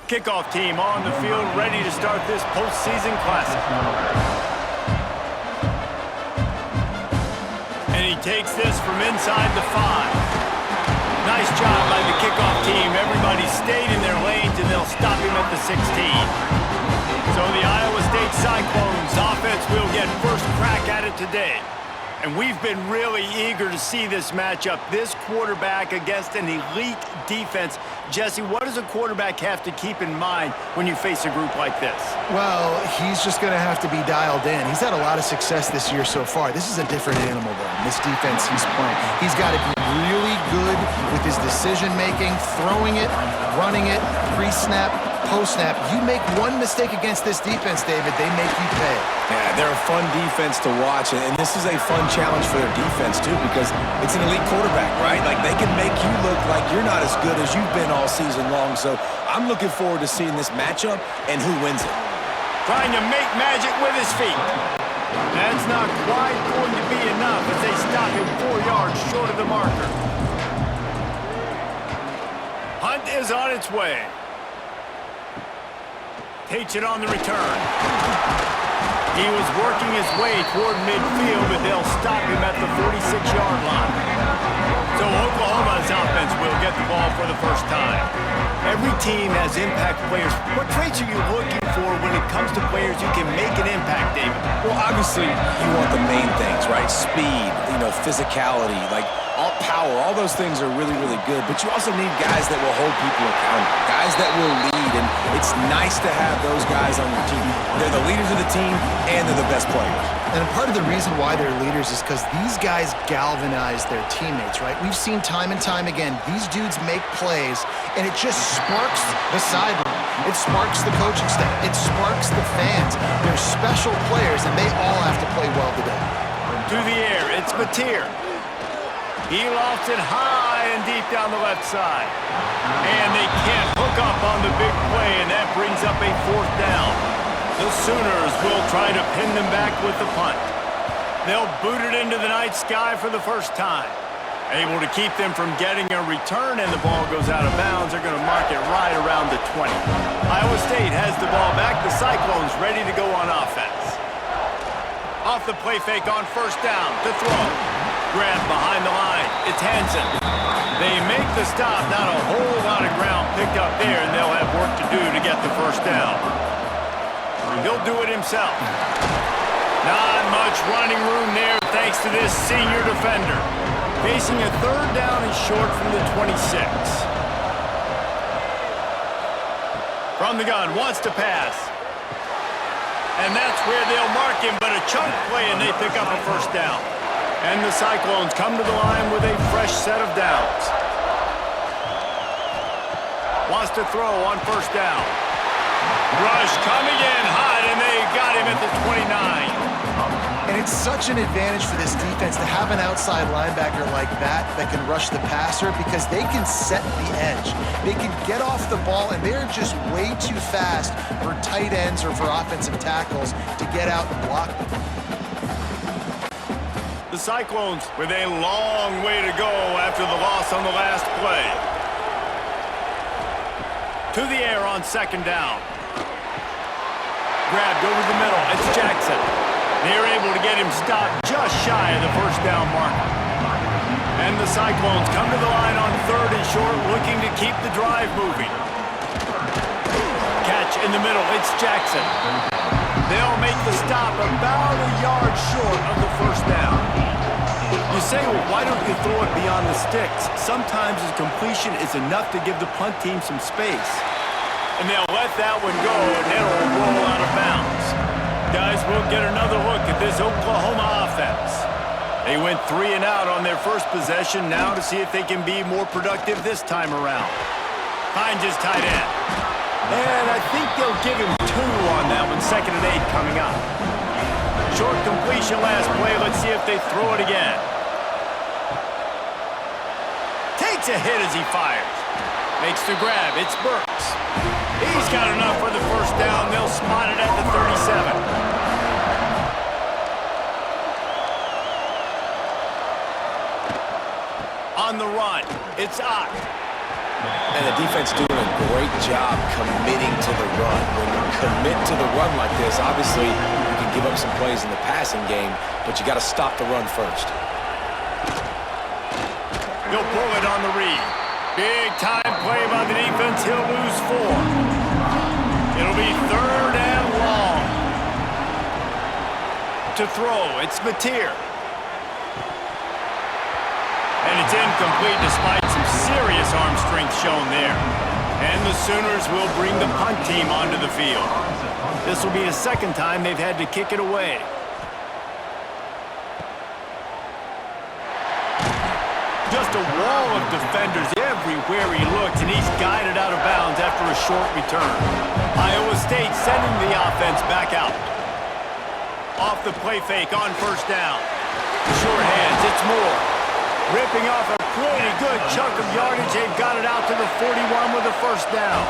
Kickoff team on the field, ready to start this postseason classic. And he takes this from inside the 5. Nice job by the kickoff team. Everybody stayed in their lanes, and they'll stop him at the 16. So the Iowa State Cyclones offense will get first crack at it today. And we've been really eager to see this matchup. This quarterback against an elite defense. Jesse, what does a quarterback have to keep in mind when you face a group like this? Well, he's just going to have to be dialed in. He's had a lot of success this year so far. This is a different animal, though, this defense he's playing. He's got to be really good with his decision-making, throwing it, running it, pre-snap, post-snap. You make one mistake against this defense, David, they make you pay. Yeah, they're a fun defense to watch, and this is a fun challenge for their defense, too, because it's an elite quarterback, right? Like, they can make you look like you're not as good as you've been all season long, so I'm looking forward to seeing this matchup and who wins it. Trying to make magic with his feet. That's not quite going to be enough as they stop him 4 yards short of the marker. Hunt is on its way. Takes it on the return. He was working his way toward midfield, but they'll stop him at the 46-yard line. So Oklahoma's offense will get the ball for the first time. Every team has impact players. What traits are you looking for when it comes to players who can make an impact, David? Well, obviously, you want the main things, right? Speed, physicality, like all power, all those things are really, really good. But you also need guys that will hold people accountable, guys that will lead, and it's nice to have those guys on your team. They're the leaders of the team, and they're the best players. And part of the reason why they're leaders is because these guys galvanize their teammates, right? We've seen time and time again, these dudes make plays, and it just sparks the sideline. It sparks the coaching staff. It sparks the fans. They're special players, and they all have to play well today. To the air, it's Mateer. He lofts it high and deep down the left side. And they can't hook up on the big play, and that brings up a 4th down. The Sooners will try to pin them back with the punt. They'll boot it into the night sky for the first time. Able to keep them from getting a return, and the ball goes out of bounds. They're going to mark it right around the 20. Iowa State has the ball back. The Cyclones ready to go on offense. Off the play fake on 1st down to throw. Grab behind the line. It's Hansen. They make the stop. Not a whole lot of ground picked up there, and they'll have work to do to get the 1st down. He'll do it himself. Not much running room there thanks to this senior defender. Facing a 3rd down and short from the 26. From the gun, wants to pass. And that's where they'll mark him, but a chunk play, and they pick up a 1st down. And the Cyclones come to the line with a fresh set of downs. Wants to throw on 1st down. Rush coming in hot, and they got him at the 29. And it's such an advantage for this defense to have an outside linebacker like that can rush the passer because they can set the edge. They can get off the ball, and they're just way too fast for tight ends or for offensive tackles to get out and block them. The Cyclones with a long way to go after the loss on the last play. To the air on 2nd down. Grabbed over the middle. It's Jackson. They're able to get him stopped just shy of the 1st down marker. And the Cyclones come to the line on 3rd and short, looking to keep the drive moving. Catch in the middle. It's Jackson. They'll make the stop about a yard short of the 1st down. You say, well, why don't you throw it beyond the sticks? Sometimes a completion is enough to give the punt team some space. And they'll let that one go, and it'll roll out of bounds. Guys, we'll get another look at this Oklahoma offense. They went 3 and out on their first possession, now to see if they can be more productive this time around. Finds his tight end. And I think they'll give him 2 on that one, 2nd and 8 coming up. Short completion last play. Let's see if they throw it again. Takes a hit as he fires. Makes the grab. It's Burks. He's got enough for the 1st down. They'll spot it at the 37. On the run, it's Ott. And the defense doing a great job committing to the run. When you commit to the run like this, obviously you can give up some plays in the passing game, but you got to stop the run first. He'll pull it on the read. Big time play by the defense. He'll lose 4. It'll be 3rd and long. To throw, it's Mateer. And it's incomplete despite some serious arm strength shown there. And the Sooners will bring the punt team onto the field. This will be the 2nd time they've had to kick it away. Just a wall of defenders everywhere he looks, and he's guided out of bounds after a short return. Iowa State sending the offense back out. Off the play fake on 1st down. Short hands, it's Moore. Ripping off a pretty good chunk of yardage. They've got it out to the 41 with a 1st down.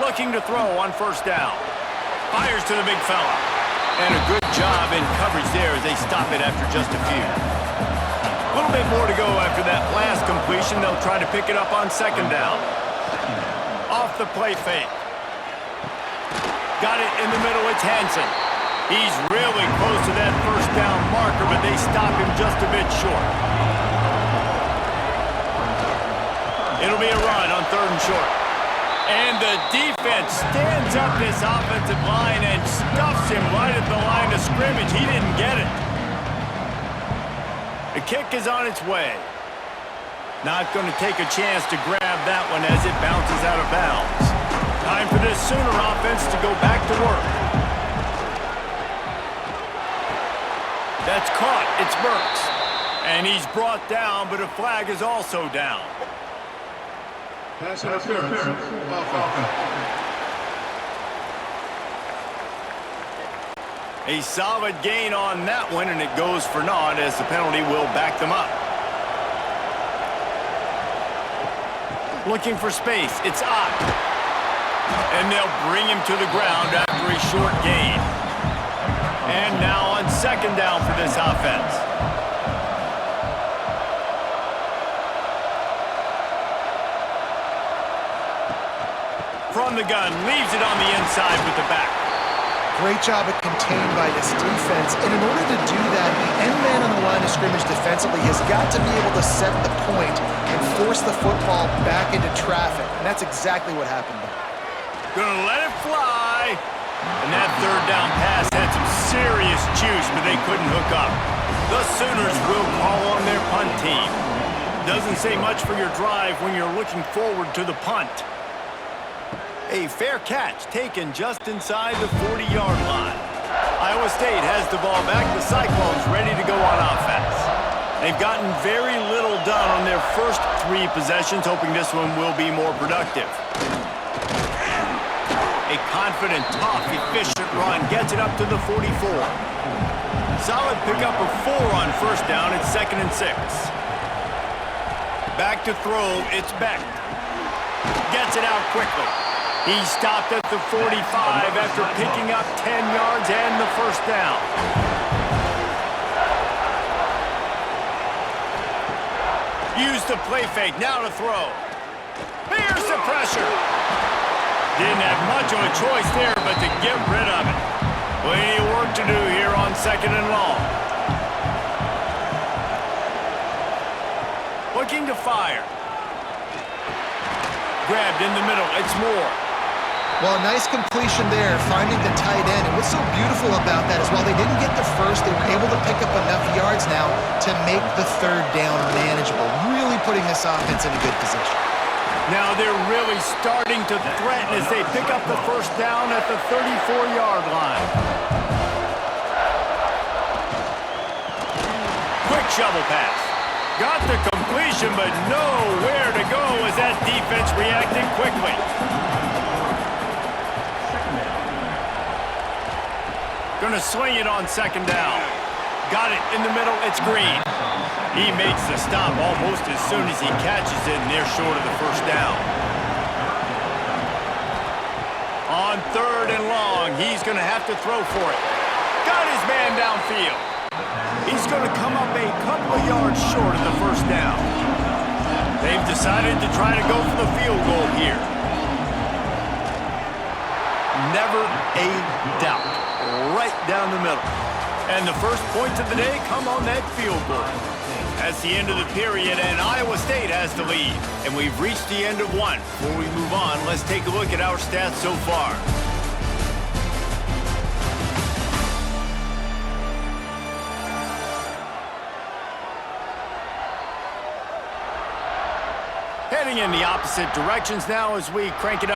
Looking to throw on 1st down. Fires to the big fella. And a good job in coverage there as they stop it after just a few. A little bit more to go after that last completion. They'll try to pick it up on 2nd down. Off the play fake. Got it in the middle, it's Hansen. He's really close to that 1st down marker, but they stop him just a bit short. It'll be a run on 3rd and short. And the defense stands up this offensive line and stuffs him right at the line of scrimmage. He didn't get it. The kick is on its way. Not going to take a chance to grab that one as it bounces out of bounds. Time for this Sooner offense to go back to work. That's caught. It's Burks. And he's brought down, but a flag is also down. Pass interference. Offense. A solid gain on that one, and it goes for naught as the penalty will back them up. Looking for space. It's Ott. And they'll bring him to the ground after a short gain. And now on 2nd down for this offense. From the gun, leaves it on the inside with the back. Great job at contained by this defense. And in order to do that, the end man on the line of scrimmage defensively has got to be able to set the point and force the football back into traffic. And that's exactly what happened there. Gonna let it fly. And that 3rd down pass had some serious juice, but they couldn't hook up. The Sooners will call on their punt team. Doesn't say much for your drive when you're looking forward to the punt. A fair catch taken just inside the 40-yard line. Iowa State has the ball back. The Cyclones ready to go on offense. They've gotten very little done on their first 3 possessions, hoping this one will be more productive. A confident, tough, efficient run gets it up to the 44. Solid pickup of 4 on 1st down. It's 2nd and 6. Back to throw. It's Beck. Gets it out quickly. He stopped at the 45 after picking up 10 yards and the 1st down. Use the play fake. Now to throw. Here's the pressure. Didn't have much of a choice there, but to get rid of it. Plenty of work to do here on 2nd and long. Looking to fire. Grabbed in the middle. It's Moore. Well, a nice completion there, finding the tight end. And what's so beautiful about that is while they didn't get the first, they were able to pick up enough yards now to make the 3rd down manageable, really putting this offense in a good position. Now they're really starting to threaten as they pick up the 1st down at the 34-yard line. Quick shovel pass. Got the completion, but nowhere to go as that defense reacted quickly. Gonna swing it on 2nd down. Got it in the middle, it's Green. He makes the stop almost as soon as he catches it, and they're short of the 1st down. On 3rd and long, he's gonna have to throw for it. Got his man downfield. He's going to come up a couple of yards short of the first down. They've decided to try to go for the field goal here. Never a doubt. Right down the middle. And the first points of the day come on that field goal. That's the end of the period, and Iowa State has the lead. And we've reached the end of one. Before we move on, let's take a look at our stats so far. Heading in the opposite directions now as we crank it up.